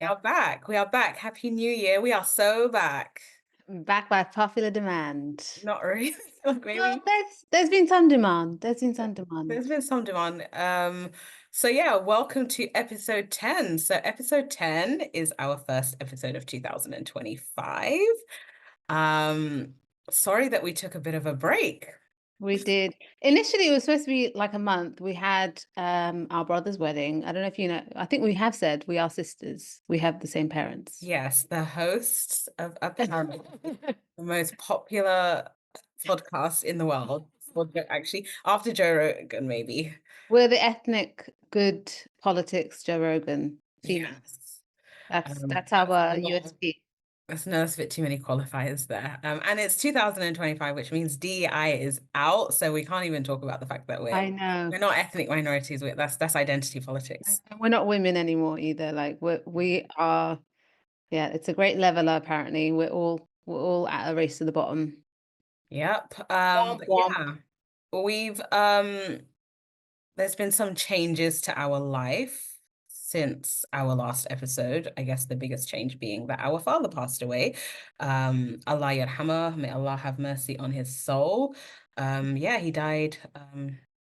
are back. We are back. Happy New Year. We are so back. Back by popular demand. Not really. Like Well, maybe there's been some demand. There's been some there's demand. been some demand. So yeah, welcome to episode 10. So episode 10 is our first episode of 2025. Um, Sorry that we took a bit of a break. We did. Initially, it was supposed to be like a month. We had our brother's wedding. I don't know if you know. I think we have said we are sisters. We have the same parents. Yes, the hosts of apparently the most popular podcast in the world. Actually, after Joe Rogan, maybe. We're the ethnic good politics Joe Rogan female. Yes. That's That's a our lot. USP. That's a bit too many qualifiers there. And it's 2025, which means DEI is out, so we can't even talk about the fact that we're I know. we're not ethnic minorities. That's identity And politics. we're not women anymore either. Like we are. Yeah, it's a great leveler. Apparently, we're all at a race to the bottom. Yep. Womp But womp. yeah, we've there's been some changes to our life since our last episode. I guess the biggest change being that our father passed away. Allah yarhamah, may Allah have mercy on his soul. Yeah, he died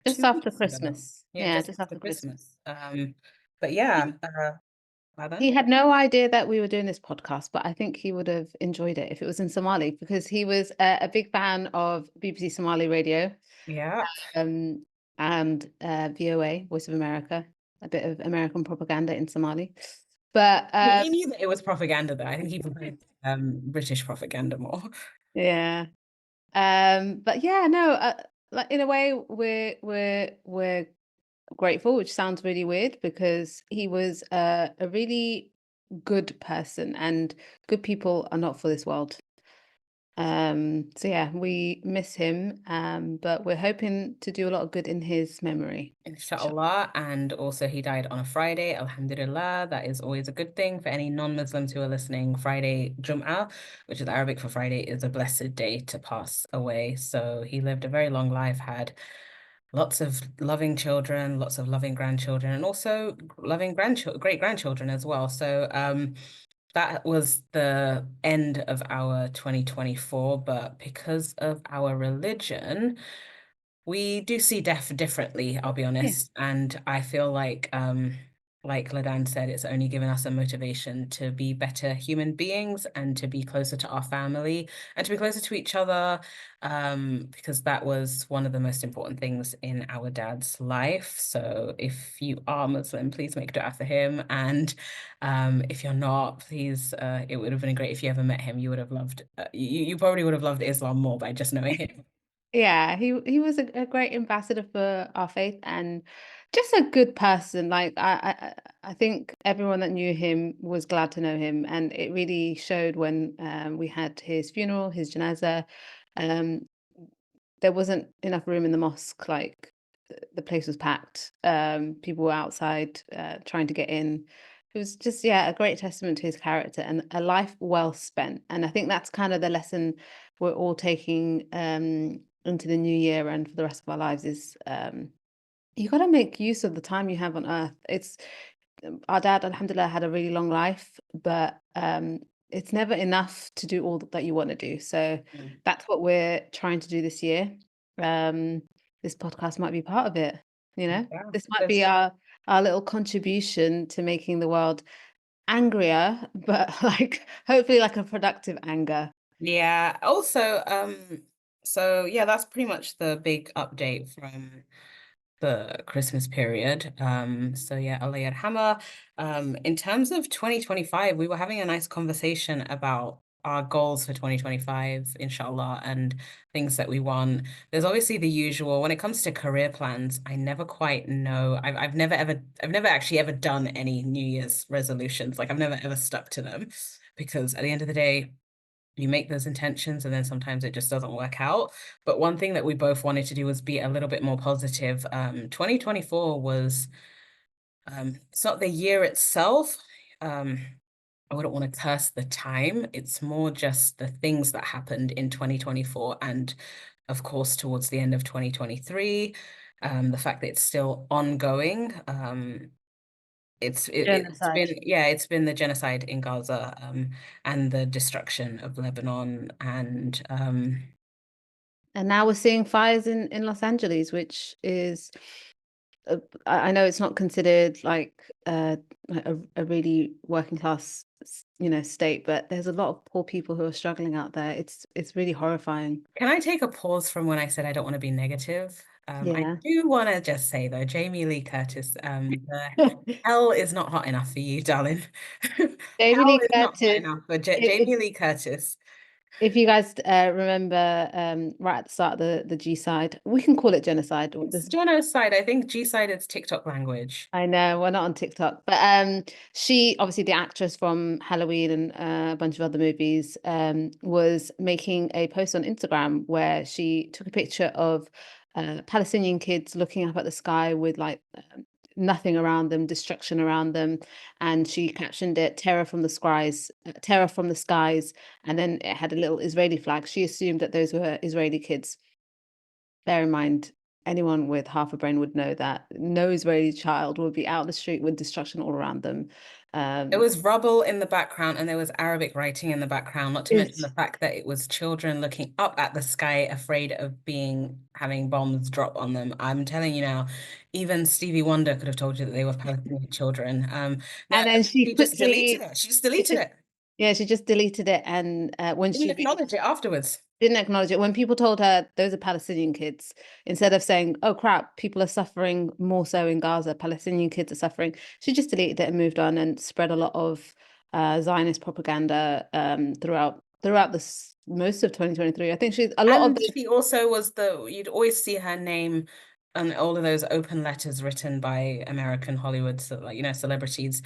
Just two after weeks ago. Christmas. Yeah, Yeah, just just after after Christmas. Christmas. But yeah, He pardon? he had no idea that we were doing this podcast, but I think he would have enjoyed it if it was in Somali because he was a big fan of BBC Somali Radio, Yep. um, and VOA, Voice of America, a bit of American propaganda in Somali. But He knew that it was propaganda though. I think he preferred British propaganda more. yeah, but yeah, no, like in a way, we're grateful, which sounds really weird because he was a really good person, and good people are not for this world. So yeah, we miss him, but we're hoping to do a lot of good in his memory. Inshallah. And also, he died on a Friday. Alhamdulillah. That is always a good thing for any non-Muslims who are listening. Friday, Jum'ah, which is Arabic for Friday, is a blessed day to pass away. So he lived a very long life, had lots of loving children, lots of loving grandchildren, and also loving grandchildren, great grandchildren as well. So that was the end of our 2024. But because of our religion, we do see death differently, I'll be Yeah. honest. And I feel like Ladan said, it's only given us a motivation to be better human beings and to be closer to our family and to be closer to each other. Because that was one of the most important things in our dad's life. So if you are Muslim, please make dua for him. And if you're not, please, it would have been great if you ever met him. You would have loved, you probably would have loved Islam more by just knowing him. Yeah, he was a great ambassador for our faith and just a good person. Like I think everyone that knew him was glad to know him, and it really showed when we had his funeral, his janaza. Um, there wasn't enough room in the mosque. Like the place was packed. People were outside trying to get in. It was just, yeah, a great testament to his character and a life well spent. And I think that's kind of the lesson we're all taking into the new year and for the rest of our lives is you got to make use of the time you have on earth. It's our dad, alhamdulillah, had a really long life, but it's never enough to do all that you want to do. So Mm. that's what we're trying to do this year. Um, this podcast might be part of it. You know, Yeah. this might be our little contribution to making the world angrier, but like hopefully like a productive anger. Yeah. Also, so yeah, that's pretty much the big update from the Christmas period. So yeah, Allah yarhamah. In terms of 2025, we were having a nice conversation about our goals for 2025, inshallah, and things that we want. There's obviously the usual. When it comes to career plans, I never quite know. I've never actually ever done any New Year's resolutions. Like I've never ever stuck to them because at the end of the day, you make those intentions and then sometimes it just doesn't work out. But one thing that we both wanted to do was be a little bit more positive. 2024 was it's not the year itself. Um, I wouldn't want to curse the time. It's more just the things that happened in 2024 and of course towards the end of 2023. The fact that it's still ongoing. it's Genocide. been, yeah, it's been the genocide in Gaza, and the destruction of Lebanon, and And now we're seeing fires in Los Angeles, which is I know it's not considered like a really working class, state, but there's a lot of poor people who are struggling out there. It's really horrifying. can I take a pause from when I said I don't want to be negative? I Yeah. do want to just say though, Jamie Lee Curtis, the hell is not hot enough for you, darling. Jamie Hell Lee is not hot Curtis. enough for If Jamie Lee Curtis. if you guys remember, right at the start of the G side, we can call it genocide. It's genocide. I think G-side is TikTok language. I know we're not on TikTok, but she obviously the actress from Halloween and a bunch of other movies was making a post on Instagram where she took a picture of Palestinian kids looking up at the sky with like nothing around them, destruction around them, and she captioned it terror from the skies," and then it had a little Israeli flag. She assumed that those were Israeli kids. Bear in mind, anyone with half a brain would know that no Israeli child would be out in the street with destruction all around them. There Um, was rubble in the background and there was Arabic writing in the background, not to mention the it's fact that it was children looking up at the sky, afraid of having bombs drop on them. I'm telling you now, even Stevie Wonder could have told you that they were Palestinian children. No, and then she just deleted it. She just deleted it. she just deleted it, and when Didn't she acknowledge it afterwards. didn't acknowledge it, when people told her those are Palestinian kids, instead of saying, "Oh crap, people are suffering more so in Gaza, Palestinian kids are suffering," she just deleted it and moved on and spread a lot of Zionist propaganda throughout this most of 2023. I think she's a lot of And those. she also was you'd always see her name on all of those open letters written by American Hollywood, so like, celebrities.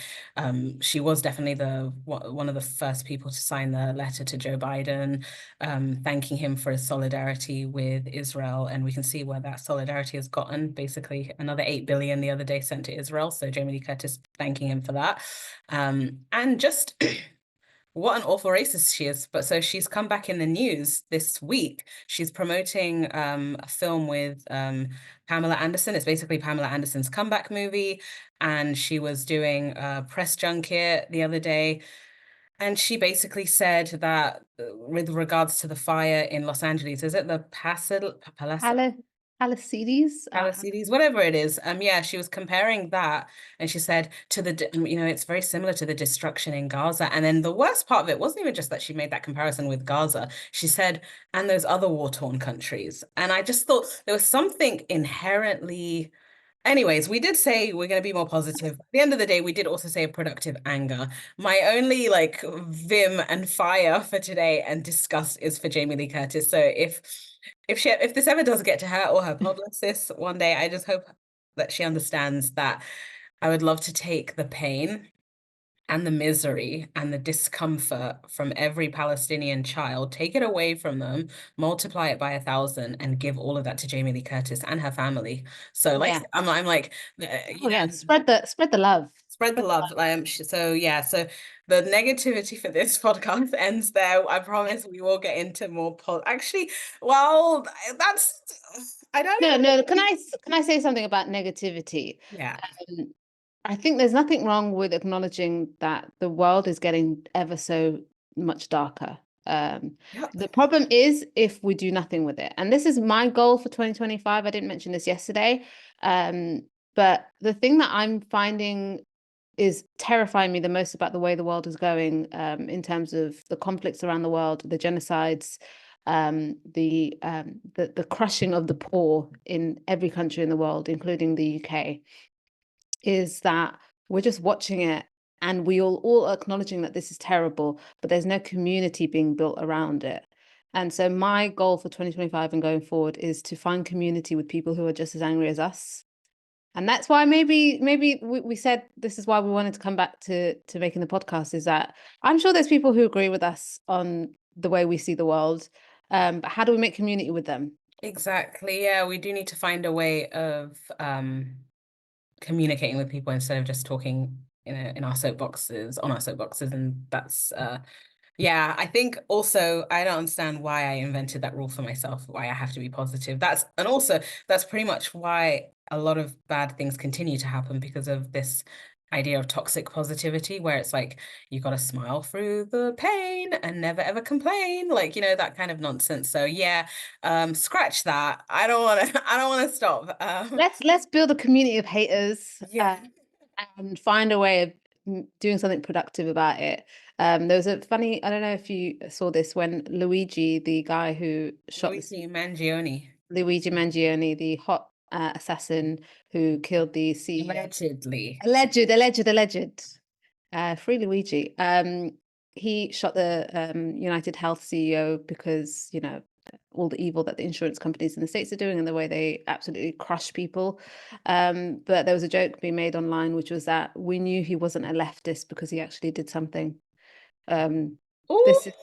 She was definitely one of the first people to sign the letter to Joe Biden, thanking him for his solidarity with Israel. And we can see where that solidarity has gotten. Basically, another 8 billion the other day sent to Israel. So Jamie Lee Curtis thanking him for that. And just what an awful racist she is. But so she's come back in the news this week. She's promoting a film with Pamela Anderson. It's basically Pamela Anderson's comeback movie. And she was doing a press junket the other day. And she basically said that with regards to the fire in Los Angeles, is it the Palacides. Palisades, whatever it is. Yeah, she was comparing that, and she said it's very similar to the destruction in Gaza. And then the worst part of it wasn't even just that she made that comparison with Gaza. She said, and those other war-torn countries. And I just thought there was something inherently. Anyways, we did say we're going to be more positive. At the end of the day, we did also say productive anger. My only like vim and fire for today and disgust is for Jamie Lee Curtis. So if this ever does get to her or her publicist one day, I just hope that she understands that I would love to take the pain and the misery and the discomfort from every Palestinian child, take it away from them, multiply it by 1,000, and give all of that to Jamie Lee Curtis and her family. So, like, Yeah. I'm like, Oh yeah. Spread the love. spread the Spread love. So yeah, so the negativity for this podcast ends there. I promise we will get into more actually, well, that's I don't No, know. no. Can I say something about negativity? Yeah. Um, I think there's nothing wrong with acknowledging that the world is getting ever so much darker. Yep. The problem is if we do nothing with it. And this is my goal for 2025. I didn't mention this yesterday. Um, but the thing that I'm finding is terrifying me the most about the way the world is going, in terms of the conflicts around the world, the genocides, the crushing of the poor in every country in the world, including the UK, is that we're just watching it and we all acknowledging that this is terrible, but there's no community being built around it. And so my goal for 2025 and going forward is to find community with people who are just as angry as us. And that's why maybe we said this is why we wanted to come back to making the podcast, is that I'm sure there's people who agree with us on the way we see the world. But how do we make community with them? Exactly. Yeah, we do need to find a way of communicating with people instead of just talking in our soapboxes, on our soapboxes. And that's yeah, I think also I don't understand why I invented that rule for myself, why I have to be positive. And also that's pretty much why a lot of bad things continue to happen because of this idea of toxic positivity, where it's like you got to smile through the pain and never ever complain, like, that kind of nonsense. So yeah, scratch that. I don't want to I don't want to stop. Let's build a community of haters, Yeah. and find a way of doing something productive about it. There was a funny, I don't know if you saw this, when Luigi, the guy who shot the Luigi Mangione. Luigi Mangione, the hot assassin who killed the CEO. Allegedly. Alleged. Free Luigi. He shot the United Health CEO because, all the evil that the insurance companies in the States are doing and the way they absolutely crush people. But there was a joke being made online, which was that we knew he wasn't a leftist because he actually did something. Um, Ooh. this is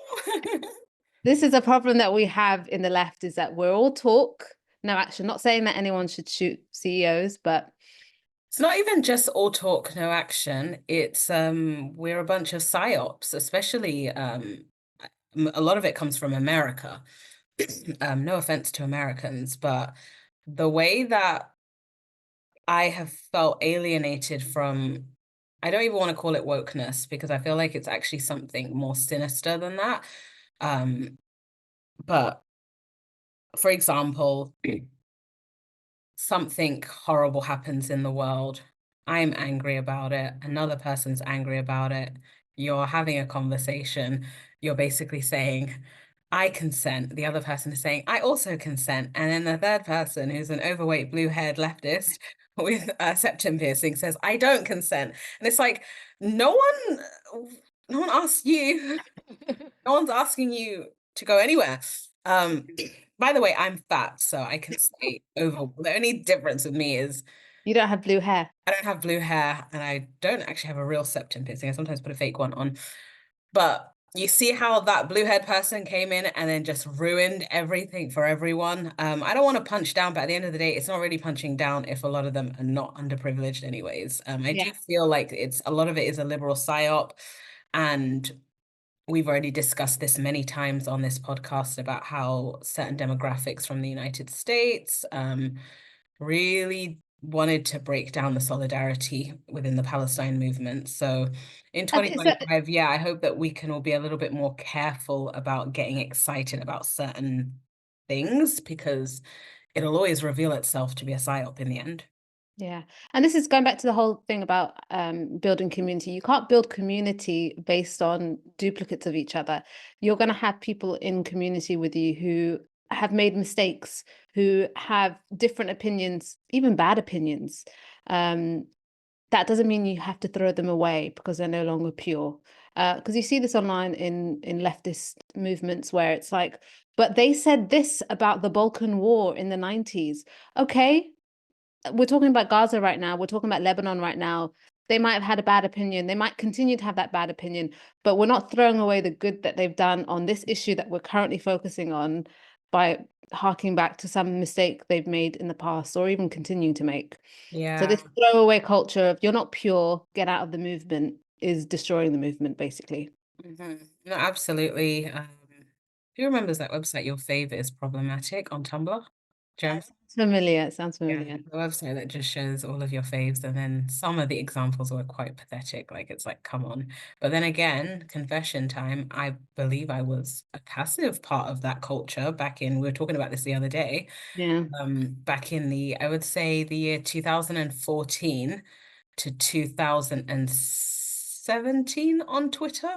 this is a problem that we have in the left, is that we're all talk, no action. Not saying that anyone should shoot CEOs, but It's not even just all talk, no action. It's we're a bunch of psyops, especially a lot of it comes from America. No offense to Americans, but the way that I have felt alienated from, I don't even want to call it wokeness because I feel like it's actually something more sinister than that. Um, but for example, something horrible happens in the world. I'm angry about it. Another person's angry about it. You're having a conversation. You're basically saying, I consent. The other person is saying, I also consent. And then the third person, who's an overweight, blue-haired leftist with a septum piercing, says, I don't consent. And it's like, no one asked you. No one's asking you to go anywhere. Um, by the way, I'm fat, so I can say over. The only difference with me is you don't have blue hair. I don't have blue hair and I don't actually have a real septum piercing. I sometimes put a fake one on. But you see how that blue-haired person came in and then just ruined everything for everyone. I don't want to punch down, but at the end of the day, it's not really punching down if a lot of them are not underprivileged anyways. I do Yeah. feel like it's a lot of it is a liberal psyop, and we've already discussed this many times on this podcast about how certain demographics from the United States really wanted to break down the solidarity within the Palestine movement. So in Is that 2025, yeah, I hope that we can all be a little bit more careful about getting excited about certain things because it'll always reveal itself to be a psyop in the end. Yeah. And this is going back to the whole thing about building community. You can't build community based on duplicates of each other. You're going to have people in community with you who have made mistakes, who have different opinions, even bad opinions. Um, that doesn't mean you have to throw them away because they're no longer pure. Because you see this online in leftist movements where it's like, but they said this about the Balkan War in the 90s. Okay, we're talking about Gaza right now. We're talking about Lebanon right now. They might have had a bad opinion. They might continue to have that bad opinion, but we're not throwing away the good that they've done on this issue that we're currently focusing on by harking back to some mistake they've made in the past or even continuing to make. So Yeah. this throwaway culture of you're not pure, get out of the movement is destroying the movement, basically. No, absolutely. Who remembers that website, Your Favorite is Problematic on Tumblr? Gem? Sounds familiar. It sounds Yeah, familiar. the website that just shows all of your faves, and then some of the examples were quite pathetic. Like it's like, come on. But then again, confession time, I believe I was a passive part of that culture back in, we were talking about this the other day, Yeah. back in the, I would say the year 2014 to 2017 on Twitter.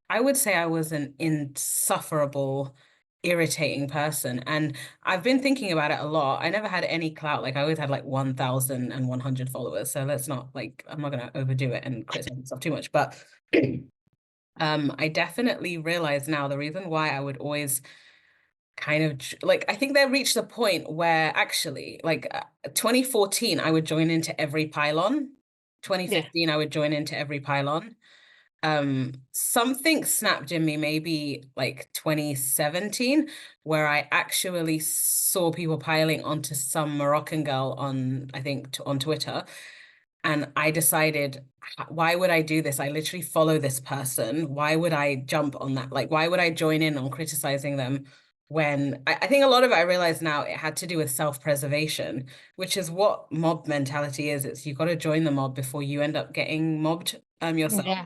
I would say I was an insufferable, irritating person. And I've been thinking about it a lot. I never had any clout. Like I always had like 1,100 followers. So let's not like, I'm not gonna overdo it and criticize myself too much. But I definitely realize now the reason why I would always kind of like, I think they reached a point where actually like 2014 I would join into every pylon. Yeah. 2015 I would join into every pylon. Something snapped in me maybe like 2017 where I actually saw people piling onto some Moroccan girl on, I think on Twitter, and I decided, why would I do this? I literally follow this person. Why would I jump on that? Like, why would I join in on criticizing them when I think a lot of it I realize now it had to do with self-preservation, which is what mob mentality is. It's you got to join the mob before you end up getting mobbed yourself. Yeah.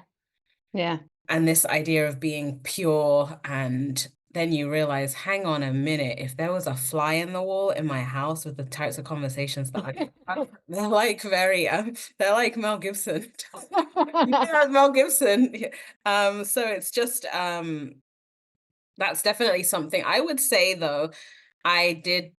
Yeah. And this idea of being pure, and then you realize, hang on a minute, if there was a fly in the wall in my house with the types of conversations that I have, they're like very they're like Mel Gibson. You know, like Mel Gibson. So it's just that's definitely something I would say though. I did,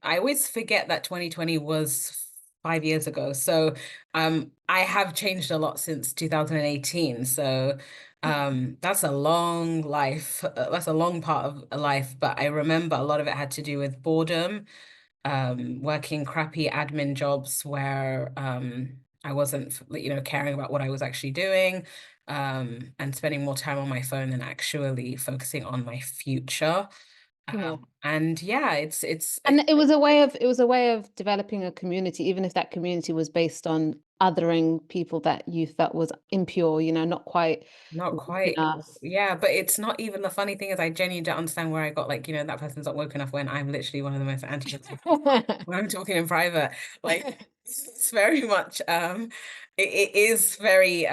I always forget that 2020 was 5 years ago. So I have changed a lot since 2018. So that's a long life. That's a long part of a life. But I remember a lot of it had to do with boredom, working crappy admin jobs where I wasn't, caring about what I was actually doing, and spending more time on my phone than actually focusing on my future. Yeah. And yeah, And it was a way of developing a community, even if that community was based on othering people that you felt was impure, not quite not woke quite. enough. Yeah, but it's not even the funny thing is I genuinely don't understand where I got like, that person's not woke enough when I'm literally one of the most anti when I'm talking in private. Like it's very much it is very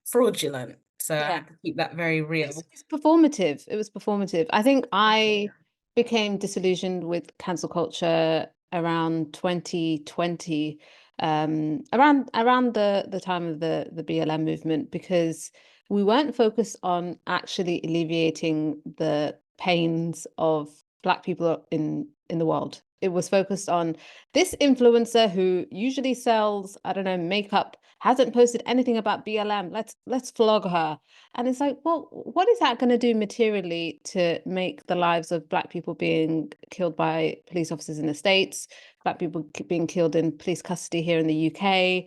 fraudulent. So I Yeah. had to keep that very real. It's performative. It was performative. I think I became disillusioned with cancel culture around 2020, around the time of the BLM movement, because we weren't focused on actually alleviating the pains of Black people in the world. It was focused on this influencer who usually sells, I don't know, makeup, hasn't posted anything about BLM. Let's flog her. And it's like, well, what is that going to do materially to make the lives of Black people being killed by police officers in the States, Black people being killed in police custody here in the UK,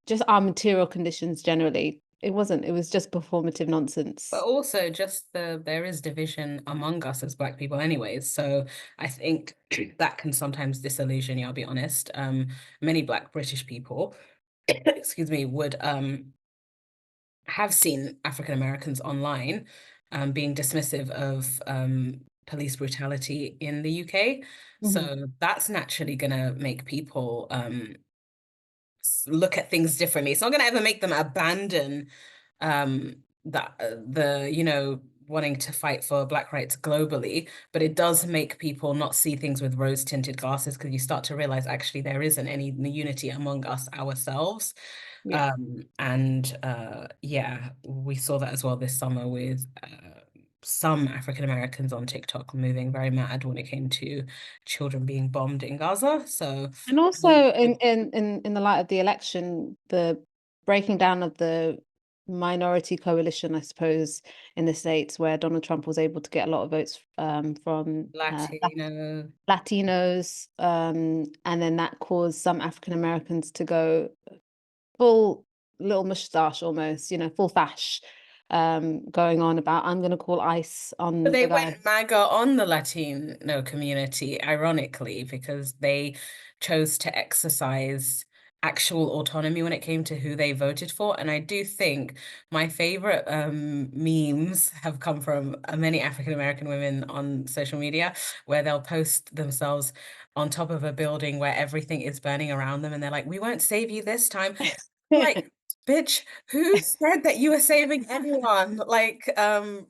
just our material conditions generally? It wasn't, it was just performative But nonsense. also just there is division among us as Black people anyways. So I think that can sometimes disillusion you, I'll be honest. Many Black British people, excuse me, would have seen African Americans online being dismissive of police brutality in the UK. Mhm. So that's naturally gonna make people look at things differently. It's not going to ever make them abandon that wanting to fight for Black rights globally, but it does make people not see things with rose-tinted glasses because you start to realize actually there isn't any unity among us ourselves. Yeah. And yeah, we saw that as well this summer with some African Americans on TikTok moving very mad when it came to children being bombed in Gaza. So And also in the light of the election, the breaking down of the minority coalition, I suppose, in the States, where Donald Trump was able to get a lot of votes from Latino. Latinos, and then that caused some African Americans to go full little mustache almost, full fash, going on about I'm going to call ICE But on they the guy. went MAGA on the Latino community, ironically, because they chose to exercise actual autonomy when it came to who they voted for. And I do think my favorite memes have come from many African American women on social media, where they'll post themselves on top of a building where everything is burning around them, and they're like, "We won't save you this time." Like, bitch, who said that you were saving anyone? Like,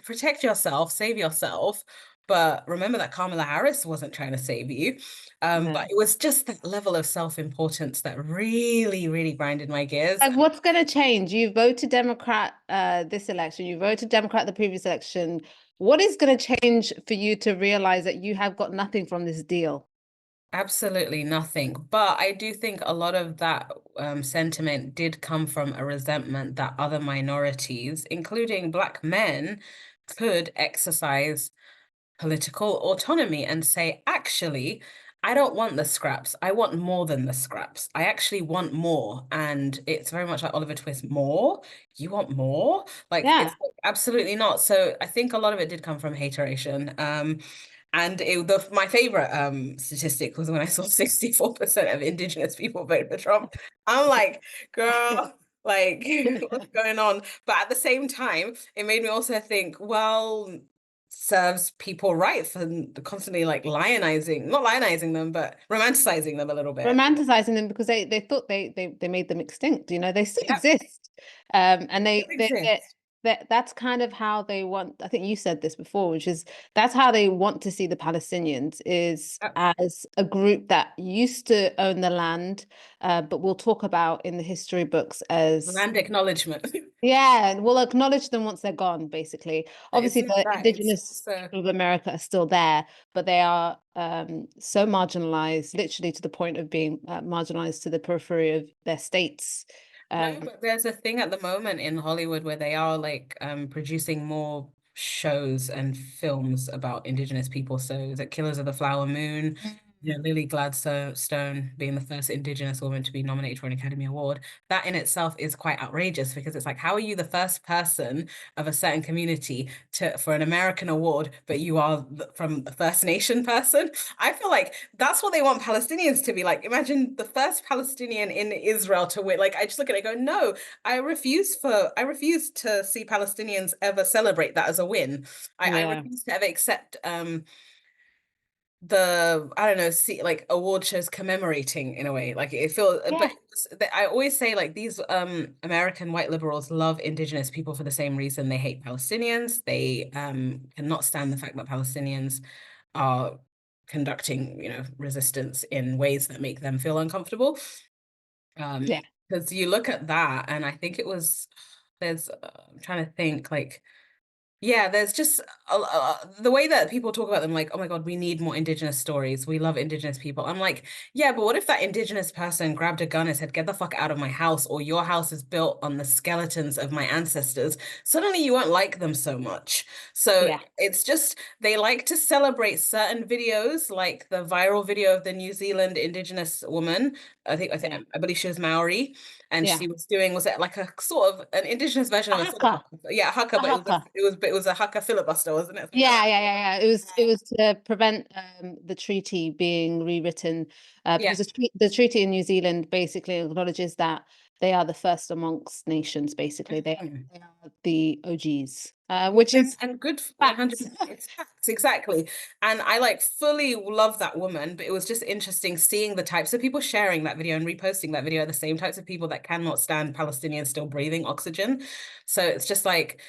protect yourself, save yourself. But remember that Kamala Harris wasn't trying to save you. But No. it was just that level of self-importance that really, really grinded my gears. Like, what's going to change? You voted Democrat this election, you voted Democrat the previous election. What is going to change for you to realize that you have got nothing from this deal? Absolutely nothing. But I do think a lot of that sentiment did come from a resentment that other minorities, including Black men, could exercise political autonomy and say, actually, I don't want the scraps. I want more than the scraps. I actually want more. And it's very much like Oliver Twist, more? You want more? Like Yeah. it's absolutely not. So I think a lot of it did come from hateration. And my favorite statistic was when I saw 64% of Indigenous people vote for Trump. I'm like, girl, like what's going on? But at the same time, it made me also think, well, serves people right for constantly like not lionizing them, but romanticizing them a little bit. Romanticizing them because they thought they made them extinct. You know, they still Yep, exist, and still exist. that's kind of how they want. I think you said this before, which is that's how they want to see the Palestinians is Yep. as a group that used to own the land, but we'll talk about in the history books as Land acknowledgement. yeah, and we'll acknowledge them once they're gone, basically. But it's Obviously, not the that, it's indigenous also people of America are still there, but they are so marginalized, literally to the point of being marginalized to the periphery of their states. no, Um, but there's a thing at the moment in Hollywood where they are like producing more shows and films about Indigenous people. So the Killers of the Flower Moon, you know, Lily Gladstone being the first Indigenous woman to be nominated for an Academy Award. That in itself is quite outrageous because it's like, how are you the first person of a certain community to for an American award, but you are from a First Nation person? I feel like that's what they want Palestinians to be like. Imagine the first Palestinian in Israel to win. Like I just look at it and go, no, I refuse to see Palestinians ever celebrate that as a win. I yeah, refuse to ever accept the I don't know, see like award shows commemorating in a way. Like it feels but yeah, I always say like these American white liberals love indigenous people for the same reason they hate Palestinians. They cannot stand the fact that Palestinians are conducting, you know, resistance in ways that make them feel uncomfortable. Um, yeah, because you look at that, and I think it was there's I'm trying to think like yeah, there's just the way that people talk about them, like, oh my God, we need more Indigenous stories. We love Indigenous people. I'm like, yeah, but what if that Indigenous person grabbed a gun and said, get the fuck out of my house, or your house is built on the skeletons of my ancestors? Suddenly you won't like them so much. So yeah, it's just, they like to celebrate certain videos, like the viral video of the New Zealand Indigenous woman. yeah, I believe she was Maori, and yeah. she was doing was it like a sort of an indigenous version A of a haka, filibuster? Yeah, a haka, a but haka. it was a haka filibuster, wasn't it? Something like Yeah, yeah, yeah, yeah. It was to prevent the treaty being rewritten yeah. because the treaty in New Zealand basically acknowledges that they are the first amongst nations. Basically, Mhm. they are the OGs, which is And good 100 facts. it's facts, exactly. And I like fully love that woman, but it was just interesting seeing the types of people sharing that video and reposting that video, the same types of people that cannot stand Palestinians still breathing oxygen. So it's just like,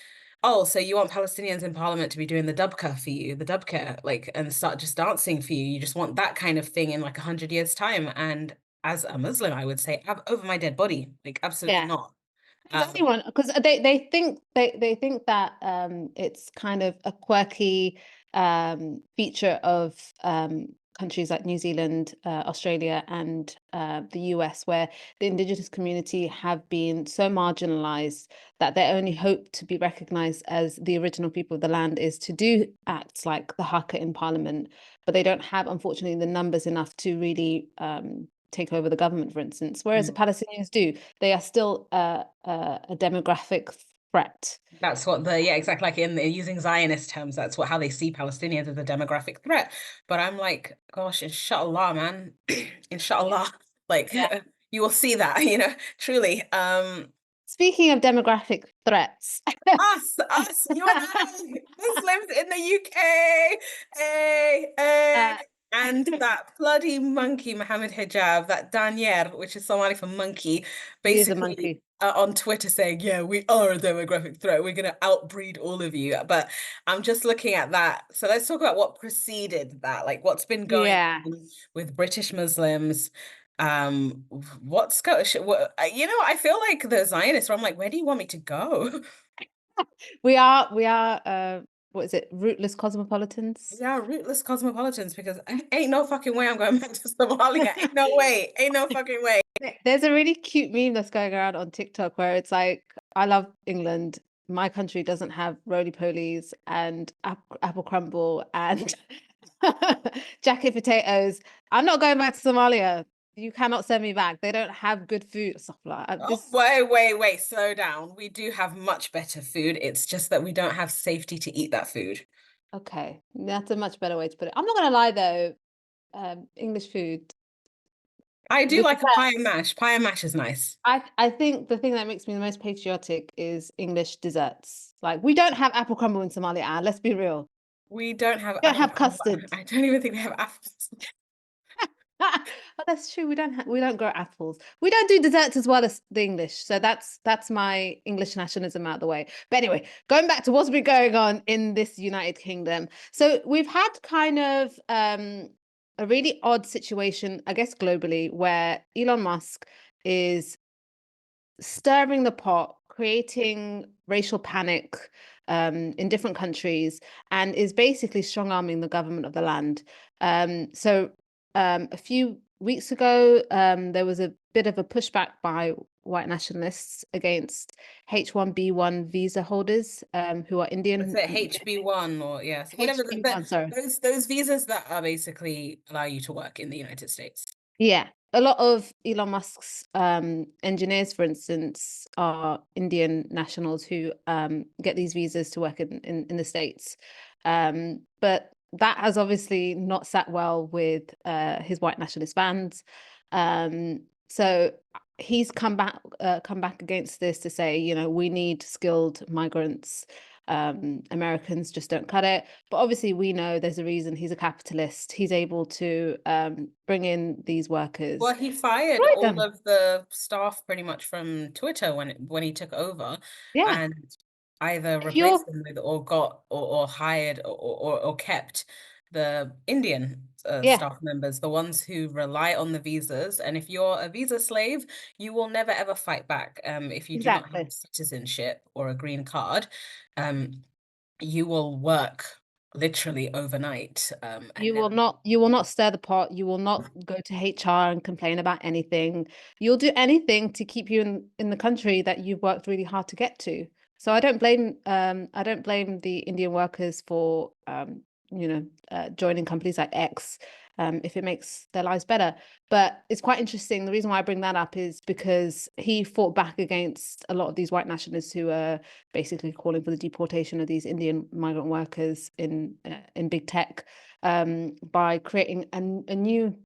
oh, so you want Palestinians in parliament to be doing the dubka for you, the dubka, like, and start just dancing for you. You just want that kind of thing in like 100 years' time. And as a Muslim, I would say, over my dead body, like, absolutely Yeah. not. There's Um, anyone because they think that it's kind of a quirky feature of countries like New Zealand, Australia, and the US, where the indigenous community have been so marginalized that their only hope to be recognized as the original people of the land is to do acts like the haka in Parliament, but they don't have, unfortunately, the numbers enough to really take over the government, for instance, whereas the Palestinians do. They are still a demographic threat. That's what the yeah, exactly like in the using Zionist terms, that's what how they see Palestinians as a demographic threat. But I'm like, gosh, inshallah, man. Inshallah. Like Yeah. you will see that, you know, truly. Speaking of demographic threats, You and I, Muslims in the UK, hey, hey. uh, And that bloody monkey, Mohammed Hijab, that Danier, which is Somali for monkey, he is a basically monkey. on Twitter saying, yeah, we are a demographic threat. We're going to outbreed all of you. But I'm just looking at that. So let's talk about what preceded that, like what's been going Yeah. on with British Muslims. What's Scottish? You know, I feel like the Zionists, where I'm like, where do you want me to go? We are what is it? Rootless cosmopolitans. Yeah, rootless cosmopolitans because ain't no fucking way I'm going back to Somalia. Ain't no way. Ain't no fucking way. There's a really cute meme that's going around on TikTok where it's like, I love England. My country doesn't have roly polies and apple crumble and jacket potatoes. I'm not going back to Somalia. You cannot send me back. They don't have good food. Stuff like Oh, this. wait, slow down. We do have much better food. It's just that we don't have safety to eat that food. Okay, that's a much better way to put it. I'm not gonna lie though, English food, I do the like a pie and desserts. mash. Pie and mash is nice. I think the thing that makes me the most patriotic is English desserts. Like we don't have apple crumble in Somalia, let's be real. We don't have, Don't have custard. I don't even think they have apples. Oh, that's true. We don't grow apples. We don't do desserts as well as the English. So that's my English nationalism out the way. But anyway, going back to what's been going on in this United Kingdom. So we've had kind of a really odd situation, I guess, globally, where Elon Musk is stirring the pot, creating racial panic in different countries, and is basically strong arming the government of the land. A few weeks ago, there was a bit of a pushback by white nationalists against H1B1 visa holders who are Is Indian. it HB1 or yes, whatever HB1, sorry. those visas that are basically allow you to work in the United States. Yeah, a lot of Elon Musk's engineers, for instance, are Indian nationals who get these visas to work in the States. But that has obviously not sat well with his white nationalist fans. So he's come back against this to say, you know, we need skilled migrants. Americans just don't cut it. But obviously, we know there's a reason he's a capitalist. He's able to bring in these workers, Well, he fired exploit all them. of the staff pretty much from Twitter when he took over, Yeah. and either If you're, replaced them with or got or hired or kept the Indian yeah, staff members, the ones who rely on the visas. And if you're a visa slave, you will never ever fight back. If you do not have exactly. citizenship or a green card, um, you will work literally overnight, and never. You will not stir the pot. You will not go to HR and complain about anything. You'll do anything to keep you in the country that you've worked really hard to get to. So I don't blame the Indian workers for joining companies like X if it makes their lives better. But it's quite interesting. The reason why I bring that up is because he fought back against a lot of these white nationalists who are basically calling for the deportation of these Indian migrant workers in big tech by creating a new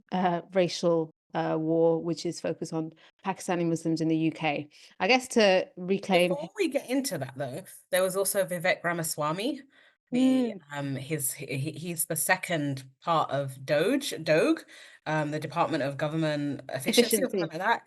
racial war, which is focused on Pakistani Muslims in the UK. I guess to reclaim. Before we get into that, though, there was also Vivek Ramaswamy. Mm, He's the second part of Doge, the Department of Government Efficiency or something efficiency. like that.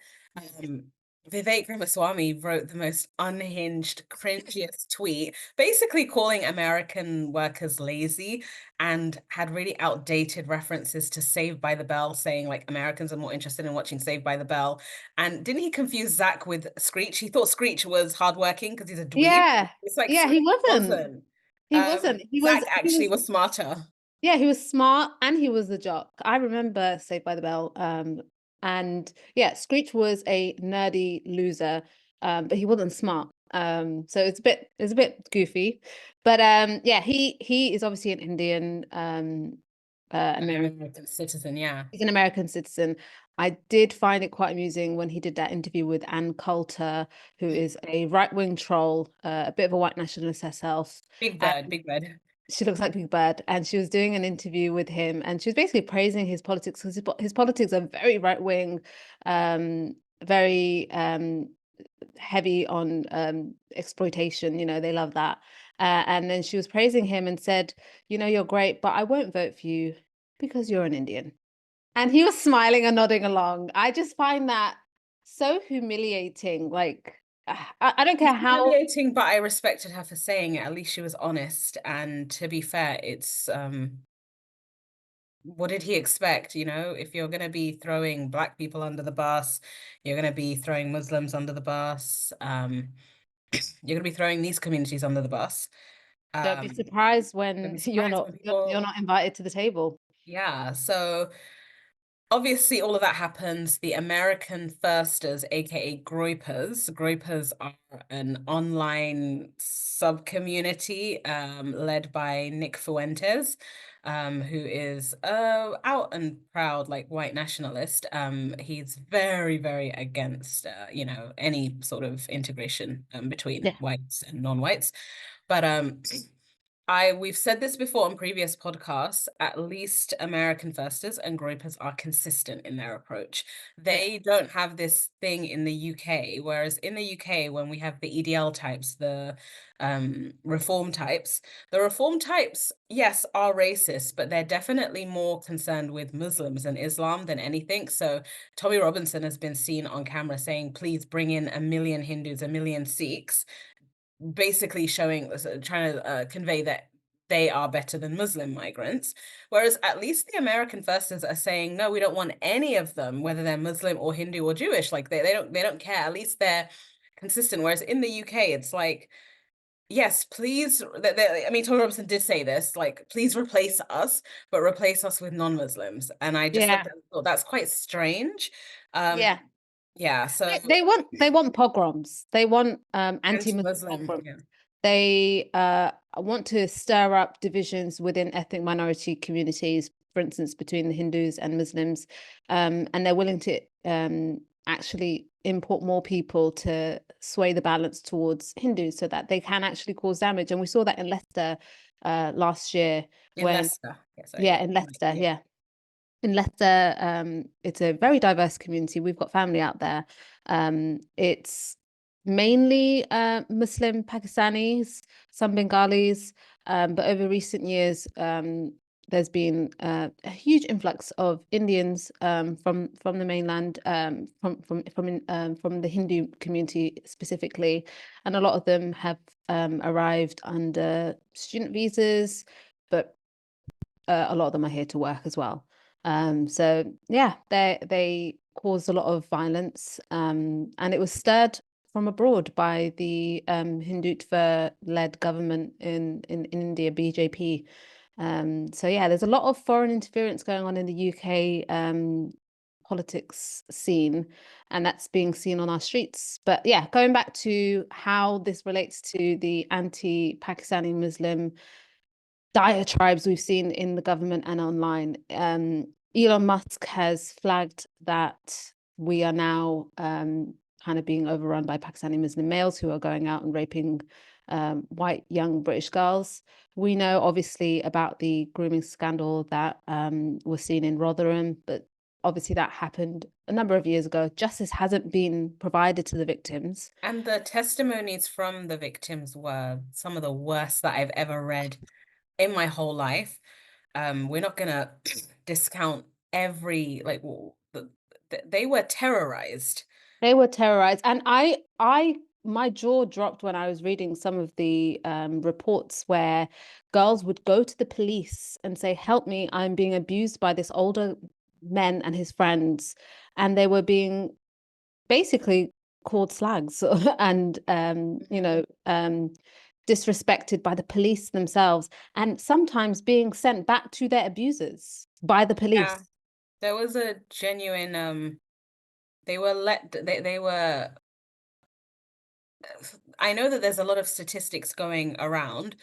Um, Vivek Ramaswamy wrote the most unhinged, cringiest tweet, basically calling American workers lazy, and had really outdated references to Saved by the Bell, saying like Americans are more interested in watching Saved by the Bell. And didn't he confuse Zach with Screech? He thought Screech was hardworking because he's a dweeb. Yeah, It's like yeah, Screech he wasn't. wasn't. He wasn't. Zach He actually was. was smarter. Yeah, he was smart and he was the jock. I remember Saved by the Bell. And yeah, Screech was a nerdy loser, but he wasn't smart. So it's a bit goofy. But yeah, he is obviously an Indian An American. American citizen, yeah. He's an American citizen. I did find it quite amusing when he did that interview with Ann Coulter, who is a right-wing troll, a bit of a white nationalist herself. Big bird, big bird. She looks like Big Bird, and she was doing an interview with him, and she was basically praising his politics because his politics are very right wing, very heavy on exploitation. You know, they love that. And then she was praising him and said, "You know, you're great, but I won't vote for you because you're an Indian." And he was smiling and nodding along. I just find that so humiliating. Like, I don't care It's how. humiliating, but I respected her for saying it. At least she was honest. And to be fair, it's what did he expect? You know, if you're gonna be throwing black people under the bus, you're gonna be throwing Muslims under the bus, you're gonna be throwing these communities under the bus. Don't be Um, surprised don't be when surprised when you're people, not invited to the table. yeah. So obviously, all of that happens. The American Firsters, aka Groypers. Groypers are an online sub-community led by Nick Fuentes, who is out and proud like white nationalist. He's very, very against any sort of integration between Yeah. whites and non-whites. But we've said this before on previous podcasts, at least American firsters and groupers are consistent in their approach. Yeah. They don't have this thing in the UK, whereas in the UK, when we have the EDL types, the reform types, yes, are racist, but they're definitely more concerned with Muslims and Islam than anything. So Tommy Robinson has been seen on camera saying, please bring in 1 million Hindus, 1 million Sikhs, basically showing, trying to convey that they are better than Muslim migrants. Whereas at least the American firsters are saying, no, we don't want any of them, whether they're Muslim or Hindu or Jewish. Like they don't care. At least they're consistent. Whereas in the UK, it's like, yes, please. I mean, Tony Robinson did say this, like, please replace us, but replace us with non-Muslims. And I just Yeah. looked at it, thought that's quite strange. Um, Yeah. yeah, so They want pogroms. They want anti-Muslim anti-Muslim, pogroms. yeah. They want to stir up divisions within ethnic minority communities, for instance, between the Hindus and Muslims, and they're willing to actually import more people to sway the balance towards Hindus so that they can actually cause damage. And we saw that in Leicester last year In when, Leicester. Yeah, sorry. yeah, in Leicester, Yeah. yeah, in Leicester, it's a very diverse community. We've got family out there. It's mainly Muslim Pakistanis, some Bengalis, but over recent years, there's been a huge influx of Indians from the mainland, from the Hindu community specifically, and a lot of them have arrived under student visas, but a lot of them are here to work as well. So yeah, they caused a lot of violence, and it was stirred from abroad by the Hindutva-led government in India, BJP. So yeah, there's a lot of foreign interference going on in the UK politics scene, and that's being seen on our streets. But yeah, going back to how this relates to the anti-Pakistani Muslim diatribes we've seen in the government and online. Elon Musk has flagged that we are now kind of being overrun by Pakistani Muslim males who are going out and raping white young British girls. We know obviously about the grooming scandal that was seen in Rotherham, but obviously that happened a number of years ago. Justice hasn't been provided to the victims. And the testimonies from the victims were some of the worst that I've ever read in my whole life. We're not gonna discount every like they were terrorized. They were terrorized, and my jaw dropped when I was reading some of the reports where girls would go to the police and say, "Help me! I'm being abused by this older man and his friends," and they were being basically called slags and Mhm. disrespected by the police themselves, and sometimes being sent back to their abusers by the Yeah, police. there was a genuine they were I know that there's a lot of statistics going around,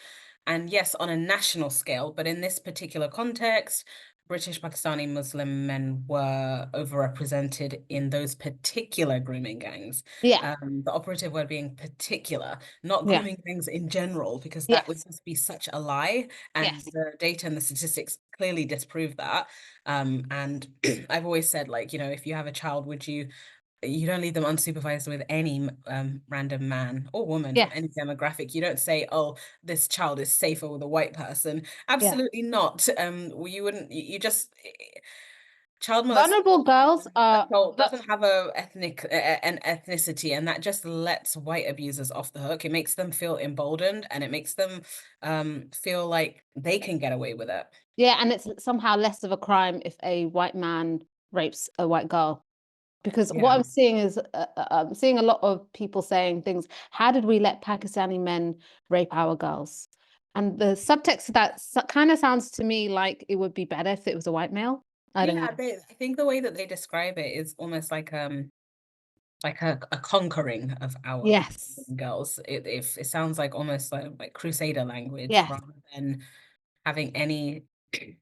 and yes, on a national scale, but in this particular context, British Pakistani Muslim men were overrepresented in those particular grooming gangs. Yeah, The operative word being particular, not yeah, grooming gangs in general, because that would yes, just be such a lie, and yes, the data and the statistics clearly disprove that. And I've always said, like, if you have a child, you don't leave them unsupervised with any random man or woman from yes, any demographic. You don't say, "Oh, this child is safer with a white person." yeah. Absolutely not. Well, you wouldn't. You just child molestation Vulnerable girls are, doesn't have an ethnicity, and that just lets white abusers off the hook. It makes them feel emboldened, and it makes them feel like they can get away with it. yeah, and it's somehow less of a crime if a white man rapes a white girl. Because what Yeah. I'm seeing is, I'm seeing a lot of people saying things, how did we let Pakistani men rape our girls? And the subtext of that kind of sounds to me like it would be better if it was a white male. I don't know. Yeah, I think the way that they describe it is almost like a conquering of our Yes. girls. It sounds like almost like crusader language Yes. rather than having any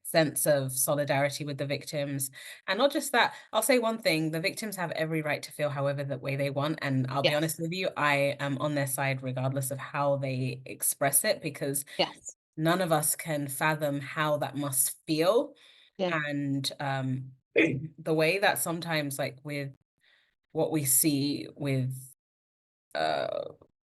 sense of solidarity with the victims. And not just that, I'll say one thing, the victims have every right to feel however the way they want. And I'll be Yes. honest with you, I am on their side regardless of how they express it, because Yes. none of us can fathom how that must feel. Yeah. And the way that sometimes, like with what we see with uh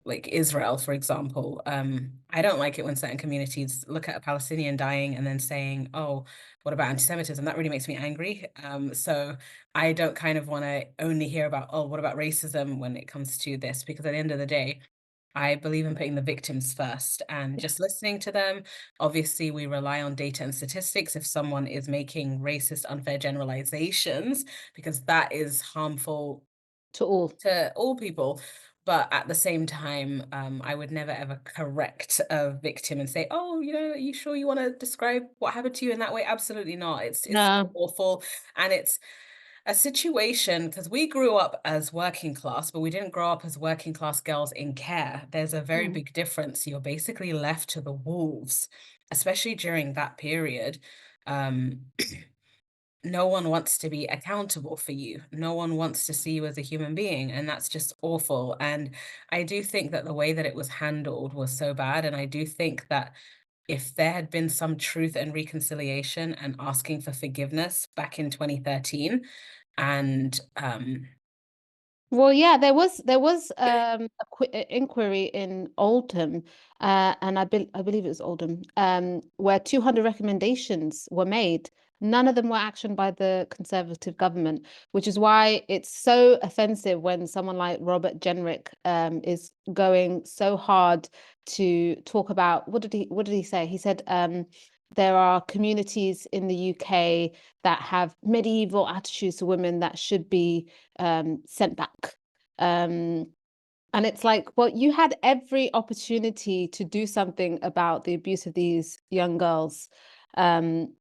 like Israel, for example, I don't like it when certain communities look at a Palestinian dying and then saying, oh, what about anti-Semitism? That really makes me angry. So I don't kind of want to only hear about, oh, what about racism when it comes to this? Because at the end of the day, I believe in putting the victims first and Yeah. just listening to them. Obviously, we rely on data and statistics if someone is making racist, unfair generalizations, because that is harmful To all. to all people. But at the same time, I would never ever correct a victim and say, "Oh, are you sure you want to describe what happened to you in that way?" Absolutely not. It's so No. awful, and it's a situation because we grew up as working class, but we didn't grow up as working class girls in care. There's a very Mm. big difference. You're basically left to the wolves, especially during that period. Um, no one wants to be accountable for you. No one wants to see you as a human being, and that's just awful. And I do think that the way that it was handled was so bad. And I do think that if there had been some truth and reconciliation and asking for forgiveness back in 2013, and Well, yeah, there was inquiry in Oldham, and I believe it was Oldham, where 200 recommendations were made. None of them were actioned by the Conservative government, which is why it's so offensive when someone like Robert Jenrick is going so hard to talk about what did he say? He said there are communities in the UK that have medieval attitudes to women that should be sent back. Um, and it's like, well, you had every opportunity to do something about the abuse of these young girls, um,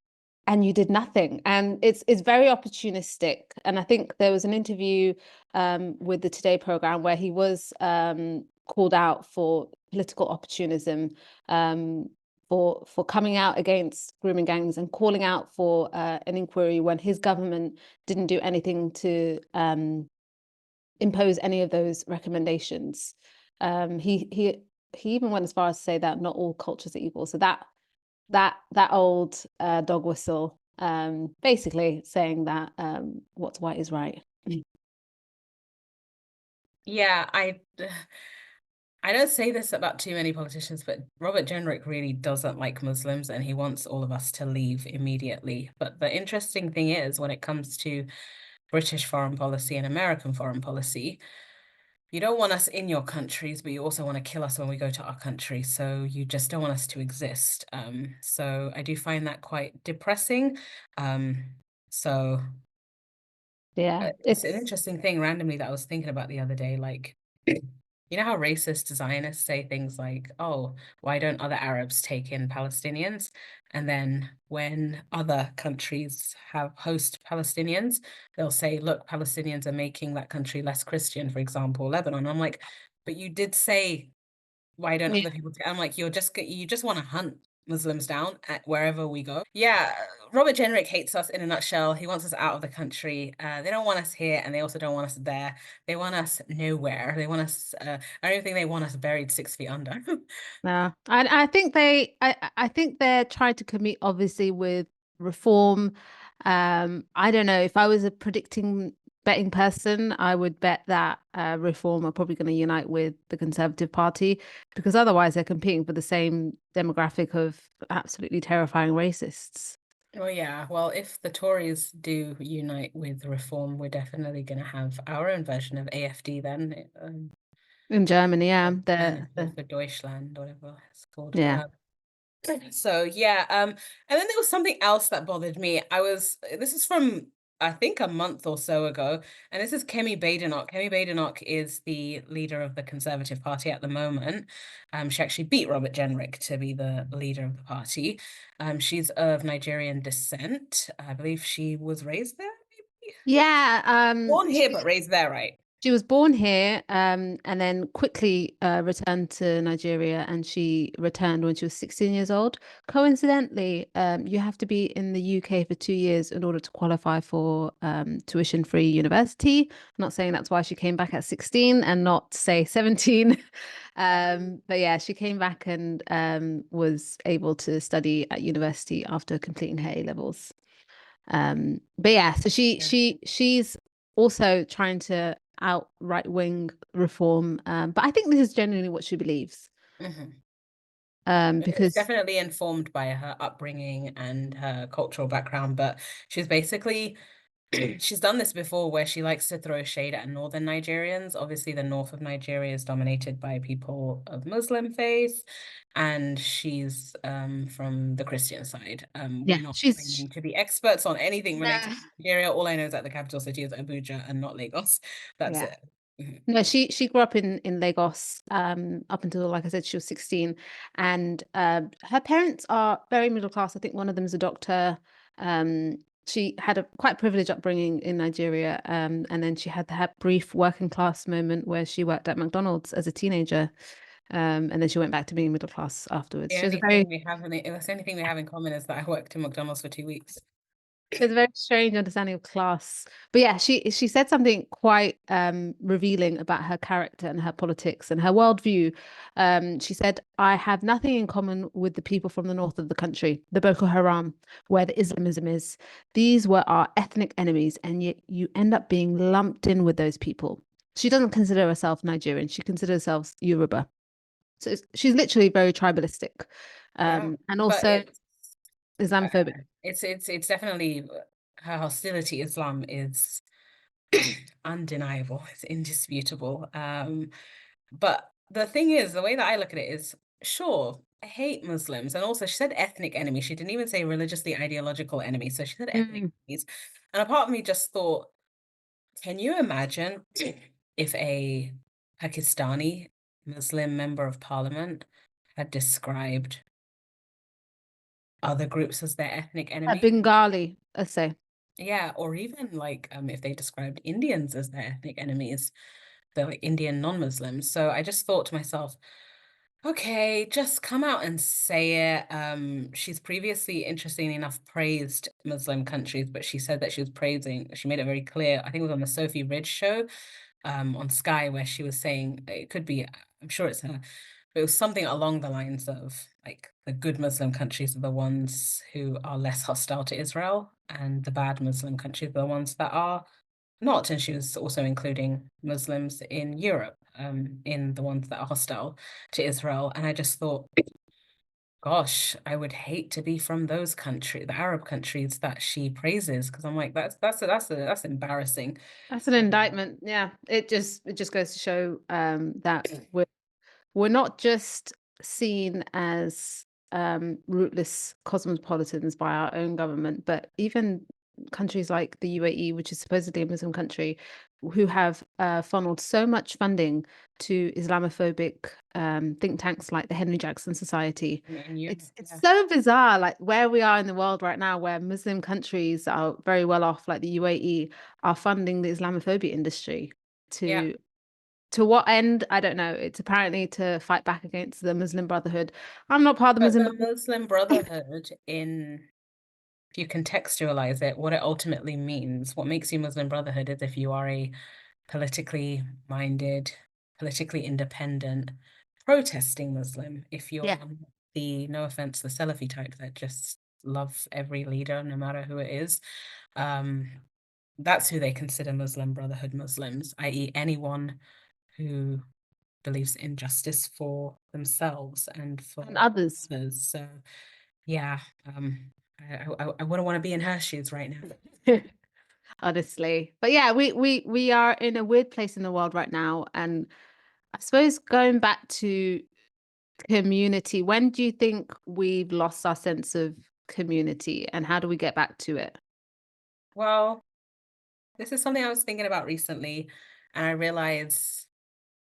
and you did nothing. And it's very opportunistic. And I think there was an interview with the Today program where he was called out for political opportunism, um, for coming out against grooming gangs and calling out for an inquiry when his government didn't do anything to impose any of those recommendations. He even went as far as to say that not all cultures are equal. So that old dog whistle, basically saying that what's white is right. yeah, I don't say this about too many politicians, but Robert Jenrick really doesn't like Muslims and he wants all of us to leave immediately. But the interesting thing is, when it comes to British foreign policy and American foreign policy, you don't want us in your countries, but you also want to kill us when we go to our country. So you just don't want us to exist. So I do find that quite depressing. Um, so Yeah, it's an it's interesting thing randomly that I was thinking about the other day. Like, you know how racist Zionists say things like, oh, why don't other Arabs take in Palestinians? And then when other countries have host Palestinians, they'll say, look, Palestinians are making that country less Christian, for example, Lebanon. I'm like, but you did say why don't yeah. other people I'm like, you just want to hunt Muslims down at wherever we go. Yeah, Robert Jenrick hates us in a nutshell. He wants us out of the country. They don't want us here, and they also don't want us there. They want us nowhere. They want us. I don't even think they want us buried 6 feet under. No, I think I think they're trying to commit obviously with reform. I don't know if I was a predicting betting person, I would bet that reform are probably going to unite with the Conservative Party because otherwise they're competing for the same demographic of absolutely terrifying racists Oh yeah. Well, if the Tories do unite with Reform, we're definitely going to have our own version of AFD then. in Germany. Yeah, Alternative for Deutschland, whatever it's called. yeah. So yeah, and then there was something else that bothered me. This is from I think a month or so ago, and this is Kemi Badenoch. Kemi Badenoch is the leader of the Conservative Party at the moment. She actually beat Robert Jenrick to be the leader of the party. She's of Nigerian descent. I believe she was raised there, maybe? Yeah, Born here but raised there, right? She was born here, and then quickly returned to Nigeria, and she returned when she was 16 years old. Coincidentally, you have to be in the UK for 2 years in order to qualify for tuition-free university. I'm not saying that's why she came back at 16 and not, say, 17. But yeah, she came back and was able to study at university after completing her A levels. But yeah, so Yeah. she's also trying to out right wing reform. But I think this is genuinely what she believes. Mhm. It's Because definitely informed by her upbringing and her cultural background, but she's basically she's done this before where she likes to throw shade at northern Nigerians. Obviously, the north of Nigeria is dominated by people of Muslim faith, and she's from the Christian side. yeah, We're not she's claiming to be experts on anything related no, to Nigeria. All I know is that the capital city is Abuja and not Lagos. That's yeah. it. Mhm. No, she grew up in Lagos, up until, like I said, she was 16. And her parents are very middle class. I think one of them is a doctor. She had a quite privileged upbringing in Nigeria. And then she had that brief working class moment where she worked at McDonald's as a teenager. And then she went back to being middle class afterwards. The She was a only very thing we have in the only thing we have in common is that I worked in McDonald's for 2 weeks. She has a very strange understanding of class. But yeah, she said something quite revealing about her character and her politics and her worldview. She said, I have nothing in common with the people from the north of the country, the Boko Haram, where the Islamism is. These were our ethnic enemies, and yet you end up being lumped in with those people. She doesn't consider herself Nigerian. She considers herself Yoruba. So she's literally very tribalistic, Yeah, and but also Islamophobic. it's definitely her hostility Islam is undeniable. It's indisputable. But the thing is, the way that I look at it is, sure, I hate Muslims, and also she said ethnic enemy. She didn't even say religiously ideological enemy. So she said ethnic Mm. enemies, and a part of me just thought, can you imagine if a Pakistani Muslim member of parliament had described other groups as their ethnic A enemy? Bengali essay. Yeah, or even like if they described Indians as their ethnic enemies, they're like Indian non-Muslims. So I just thought to myself, okay, just come out and say it. She's previously, interestingly enough, praised Muslim countries, but she said that she made it very clear, I think it was on the Sophie Ridge show, on Sky, where she was saying it could be, I'm sure it's her, but it was something along the lines of like the good Muslim countries are the ones who are less hostile to Israel, and the bad Muslim countries are the ones that are not. And she was also including Muslims in Europe, in the ones that are hostile to Israel. And I just thought, gosh, I would hate to be from those countries, the Arab countries that she praises, because I'm like, that's embarrassing. That's an Um, indictment. Yeah. It just goes to show that we're not just seen as rootless cosmopolitans by our own government, but even countries like the UAE, which is supposedly a Muslim country, who have funneled so much funding to Islamophobic think tanks like the Henry Jackson Society. in Europe, It's yeah, so bizarre, like where we are in the world right now, where Muslim countries are very well off, like the UAE, are funding the Islamophobia industry yeah. to what end? I don't know. It's apparently to fight back against the Muslim Brotherhood. I'm not part of the But Muslim the Brotherhood. Muslim Brotherhood, in if you contextualize it, what it ultimately means, what makes you Muslim Brotherhood is if you are a politically minded, politically independent, protesting Muslim. If you're Yeah. the, no offense, the Salafi type that just love every leader, no matter who it is, um, that's who they consider Muslim Brotherhood Muslims, i.e., anyone who believes in justice for themselves and And for others. others. So yeah, I wouldn't want to be in her shoes right now. Honestly. But yeah, we are in a weird place in the world right now. And I suppose going back to community, when do you think we've lost our sense of community and how do we get back to it? Well, this is something I was thinking about recently, and I realized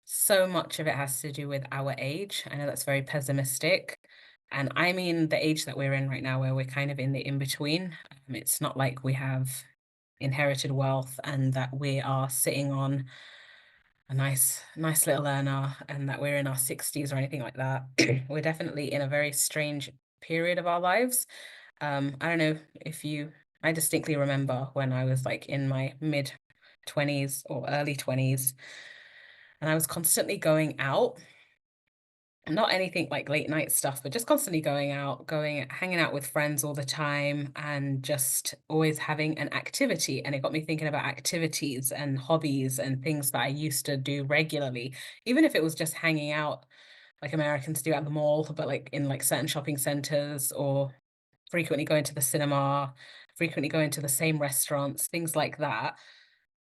so much of it has to do with our age. I know that's very pessimistic. And I mean the age that we're in right now, where we're kind of in the in-between. It's not like we have inherited wealth and that we are sitting on a nice little earner and that we're in our 60s or anything like that. We're definitely in a very strange period of our lives. I don't know if you, I distinctly remember when I was like in my mid 20s or early 20s, and I was constantly going out, not anything like late night stuff, but just constantly going out, hanging out with friends all the time, and just always having an activity. And it got me thinking about activities and hobbies and things that I used to do regularly, even if it was just hanging out like Americans do at the mall, but like in like certain shopping centers, or frequently going to the cinema, frequently going to the same restaurants, things like that.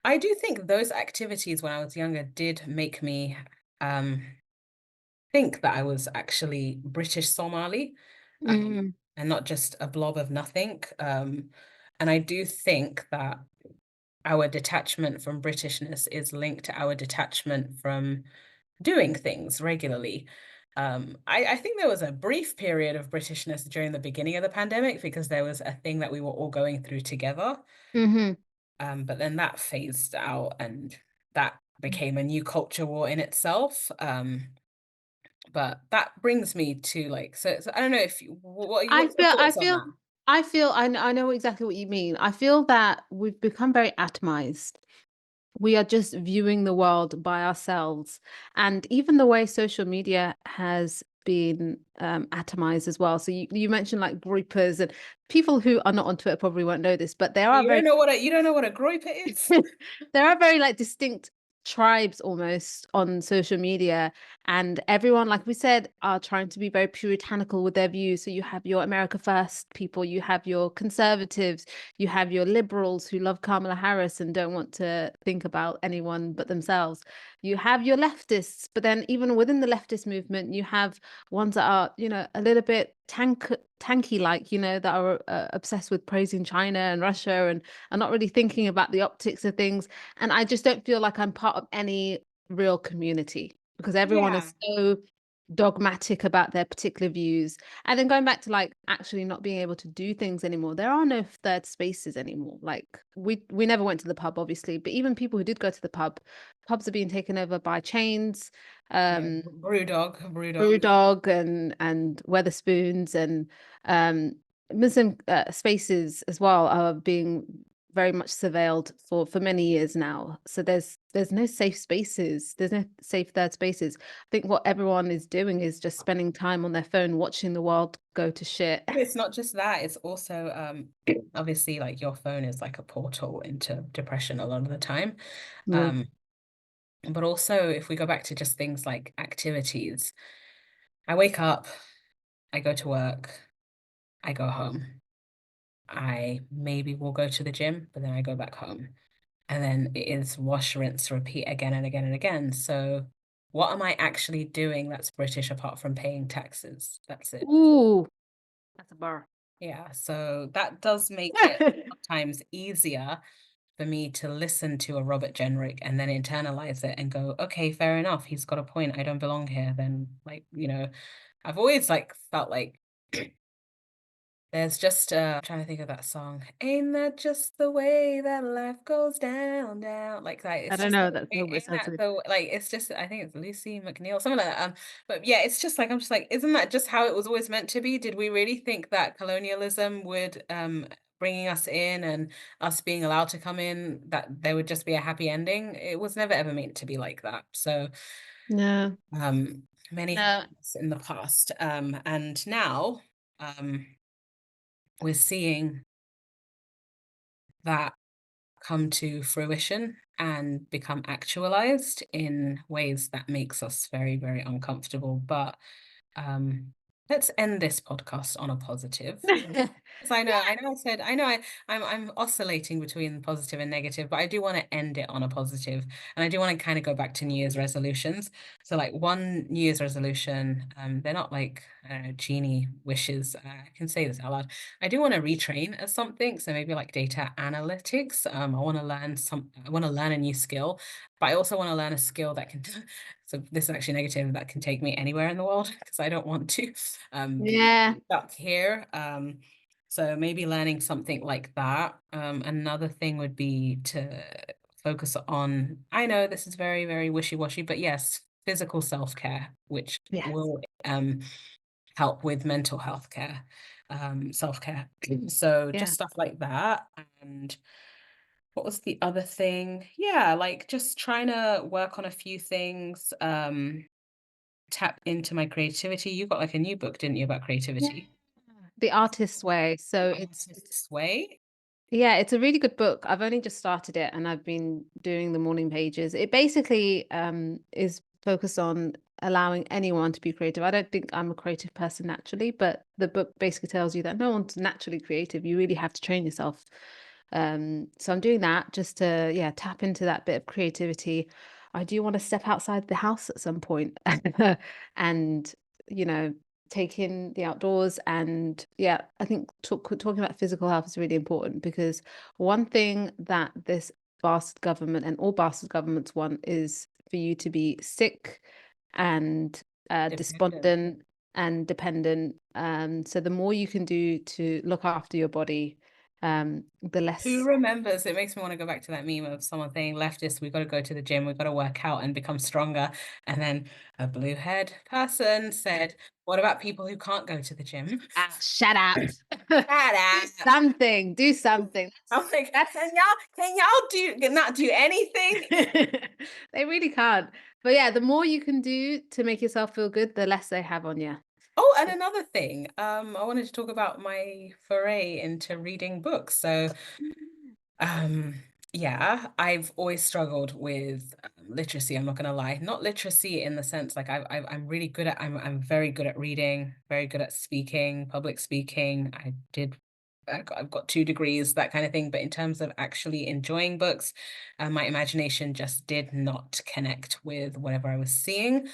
I do think those activities when I was younger did make me um think that I was actually British Somali, Mm. and not just a blob of nothing. And I do think that our detachment from Britishness is linked to our detachment from doing things regularly. I think there was a brief period of Britishness during the beginning of the pandemic because there was a thing that we were all going through together. Hmm. But then that phased out and that became a new culture war in itself. But that brings me to like, so I don't know if you, I what's your feel, I thoughts on feel, that? I know exactly what you mean. I feel that we've become very atomized. We are just viewing the world by ourselves. And even the way social media has been atomized as well. So you mentioned like groupers, and people who are not on Twitter probably won't know this, but there are You very don't know what you don't know what a groiper is? there are very like distinct tribes almost on social media, and everyone, like we said, are trying to be very puritanical with their views. So you have your America First people, you have your conservatives, you have your liberals who love Kamala Harris and don't want to think about anyone but themselves, you have your leftists, but then even within the leftist movement you have ones that are, a little bit tanky, like, that are obsessed with praising China and Russia and are not really thinking about the optics of things. And I just don't feel like I'm part of any real community because everyone Yeah. is so dogmatic about their particular views. And then going back to like actually not being able to do things anymore, there are no third spaces anymore. Like we never went to the pub, obviously, but even people who did go to the pubs are being taken over by chains, Yeah, um, brew dog. Brewdog and Weatherspoons, and Muslim spaces as well are being very much surveilled for many years now. So there's no safe spaces. There's no safe third spaces. I think what everyone is doing is just spending time on their phone watching the world go to shit. But it's not just that, it's also obviously like your phone is like a portal into depression a lot of the time. Yeah. Um, but also if we go back to just things like activities, I wake up, I go to work, I go home. I maybe will go to the gym, but then I go back home. And then it is wash, rinse, repeat again and again and again. So what am I actually doing that's British apart from paying taxes? That's it. Ooh, that's a bar. Yeah. So that does make it sometimes easier for me to listen to a Robert Jenrick and then internalize it and go, okay, fair enough. He's got a point. I don't belong here. Then like, I've always like felt like there's just I'm trying to think of that song. Ain't that just the way that life goes down, down like that. I It's don't just know like, that song, but it ain't sounds that good. the like it's just I think it's Lucy McNeil, something like that. But yeah, it's just like I'm just like, isn't that just how it was always meant to be? Did we really think that colonialism would bringing us in and us being allowed to come in, that there would just be a happy ending? It was never ever meant to be like that. So No, many no. things in the past. And now um we're seeing that come to fruition and become actualized in ways that makes us very, very uncomfortable. But um, let's end this podcast on a positive. 'Cause I know, I said, I know, I'm oscillating between positive and negative, but I do want to end it on a positive, and I do want to kind of go back to New Year's resolutions. So, like one New Year's resolution, they're not like I don't know, genie wishes. I can say this out loud. I do want to retrain as something, so maybe like data analytics. I want to learn a new skill, but I also want to learn a skill that can. So this is actually negative that can take me anywhere in the world because I don't want to be Yeah. stuck here. So maybe learning something like that. Another thing would be to focus on, I know this is very, very wishy-washy, but yes, physical self-care, which Yes. will help with mental health care, self-care. So just Yeah. stuff like that. And what was the other thing? Yeah, like just trying to work on a few things, tap into my creativity. You got like a new book, didn't you, about Yeah. creativity? The Artist's Way. So The it's Artist's Way. yeah, it's a really good book. I've only just started it and I've been doing the morning pages. It basically is focused on allowing anyone to be creative. I don't think I'm a creative person naturally, but the book basically tells you that no one's naturally creative. You really have to train yourself. So I'm doing that just to, yeah, tap into that bit of creativity. I do want to step outside the house at some point and, you know, take in the outdoors. And yeah, I think talking about physical health is really important because one thing that this bastard government and all bastard governments want is for you to be sick and Dependent. despondent and dependent. So the more you can do to look after your body, the Who less. remembers? It makes me want to go back to that meme of someone saying, leftist, we've got to go to the gym, we've got to work out and become stronger. And then a blue-haired person said, what about people who can't go to the gym? Ah, shut up. Shut Do up. something. Do something. I'm like, That's can y'all not do anything? they really can't. But yeah, the more you can do to make yourself feel good, the less they have on you. Oh, and another thing, I wanted to talk about my foray into reading books. So Um, yeah, I've always struggled with literacy. I'm not gonna lie, not literacy in the sense like I'm really good at I'm very good at reading, very good at speaking, public speaking. I've got 2 degrees, that kind of thing. But in terms of actually enjoying books, my imagination just did not connect with whatever I was seeing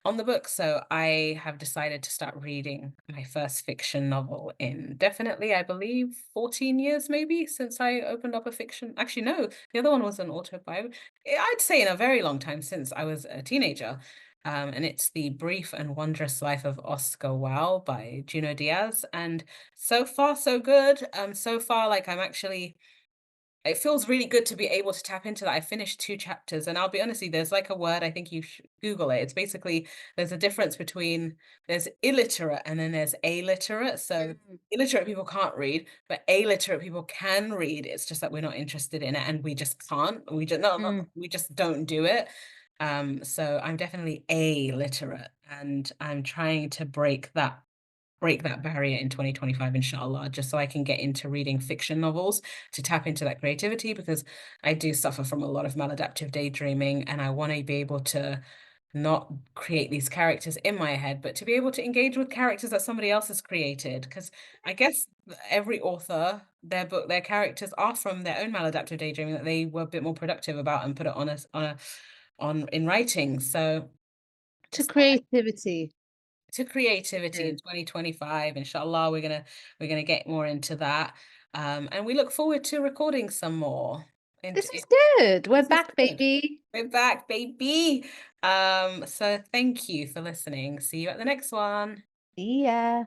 on the book. So I have decided to start reading my first fiction novel in definitely, I believe, 14 years maybe since I opened up a fiction. Actually, no, the other one was an autobiography. I'd say in a very long time since I was a teenager. And it's The Brief and Wondrous Life of Oscar Wilde by Juno Diaz. And so far, so good. So far, like I'm actually it feels really good to be able to tap into that. I finished 2 chapters, and I'll be honest with you, there's like a word, I think you should Google it. It's basically there's a difference between there's illiterate and then there's alliterate. So Mm, illiterate people can't read, but alliterate people can read. It's just that we're not interested in it and we just can't. We just no, not mm. we just don't do it. So I'm definitely alliterate and I'm trying to break that barrier in 2025, inshallah, just so I can get into reading fiction novels to tap into that creativity because I do suffer from a lot of maladaptive daydreaming and I want to be able to not create these characters in my head, but to be able to engage with characters that somebody else has created. Because I guess every author, their characters are from their own maladaptive daydreaming that they were a bit more productive about and put it on in writing. So To just creativity. to creativity in Mm. 2025. Inshallah, we're gonna get more into that. And we look forward to recording some more. And This was good. We're this is back, good. baby. We're back, baby. So thank you for listening. See you at the next one. See ya.